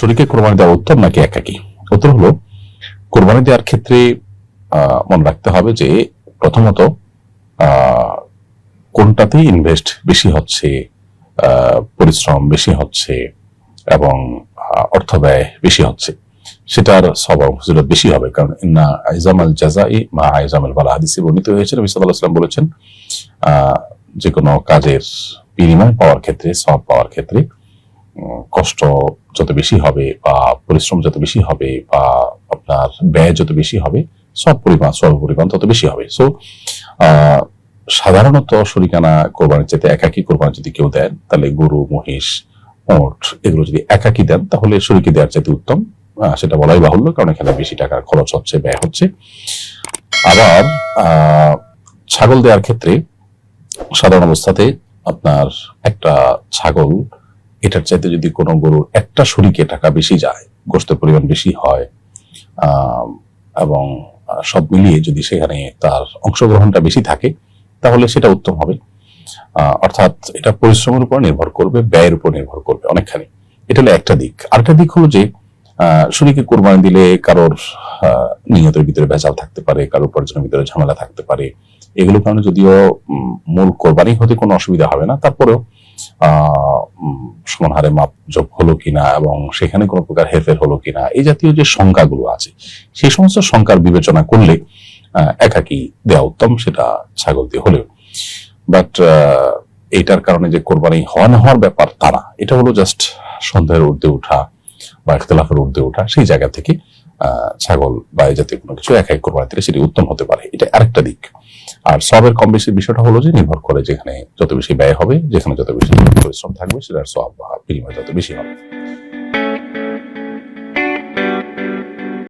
শরীকে কোরবানি দেওয়া উত্তম নাকি একাকী? উত্তর হলো, কোরবানি দেওয়ার ক্ষেত্রে মনে রাখতে হবে যে প্রথমত কোনটাতেই ইনভেস্ট বেশি হচ্ছে, পরিশ্রম বেশি হচ্ছে এবং অর্থ ব্যয় বেশি হচ্ছে, সেটার স্বভাব বেশি হবে। কারণ ইন্না আইজামাল জাযাই মা আইজামাল বালা, হাদিসে বর্ণিত হয়েছে, নবী সাল্লাল্লাহু আলাইহি ওয়াসাল্লাম বলেছেন যে কোনো কাজের বিনিময় পাওয়ার ক্ষেত্রে, সওয়াব পাওয়ার ক্ষেত্রে কষ্ট যত বেশি হবে বা পরিশ্রম যত বেশি হবে বা আপনার ব্যয় যত বেশি হবে, সব পরিমাণ তত বেশি হবে। সো সাধারণত শরিকানা কোরবানির চাইতে একাকী কোরবানি যদি কেউ দেন, তাহলে গরু, মহিষ, ওট এগুলো যদি একাকী দেন, তাহলে শরিকি দেওয়ার চাইতে উত্তম। সেটা বলাই বাহুল্য, কারণ এখানে বেশি টাকার খরচ হচ্ছে, ব্যয় হচ্ছে। আবার ছাগল দেওয়ার ক্ষেত্রে সাধারণ অবস্থাতে আপনার একটা ছাগল, এটার চাইতে যদি কোনো গরুর একটা শরিকে টাকা বেশি যায়, গোশতের পরিমাণ বেশি হয় এবং সব মিলিয়ে যদি সেখানে তার অংশগ্রহণটা বেশি থাকে, তাহলে সেটা উত্তম হবে। অর্থাৎ এটা পরিশ্রমের উপর নির্ভর করবে, ব্যয়ের উপর নির্ভর করবে অনেকখানি। এটা হলো একটা দিক। আরেকটা দিক হলো যে শরীকে কোরবানি দিলে কারোর নিয়তের ভিতরে ভেজাল থাকতে পারে, কারোর উপার্জনের ভিতরে ঝামেলা থাকতে পারে। এগুলোর কারণে যদিও মূল কোরবানি হতে কোনো অসুবিধা হবে না, তারপরেও সমান হারে মাপ যোগ হলো কিনা এবং সেখানে কোনো প্রকার হেরফের হলো কিনা, এই জাতীয় যে শঙ্কাগুলো আছে, সেই সমস্ত শঙ্কার বিবেচনা করলে একাকী দেওয়া উত্তম, সেটা ছাগল দিয়ে হলেও। বাট এইটার কারণে যে কোরবানি হওয়া না হওয়ার ব্যাপার তা না, এটা হলো জাস্ট সন্দেহের ঊর্ধ্বে ওঠা বা ইখতিলাফের ঊর্ধ্বে ওঠা। সেই জায়গা থেকে ছাগল বা এই জাতীয় কোনো কিছু একাই কোরবানি দিলে সেটি উত্তম হতে পারে, এটা আরেকটা দিক। আর সবের কম বেশি বিষয়টা হলো যে নির্ভর করে যেখানে যত বেশি ব্যয় হবে, যেখানে যত বেশি পরিশ্রম থাকবে, সেটার সব বা বিনিময় তত বেশি হবে।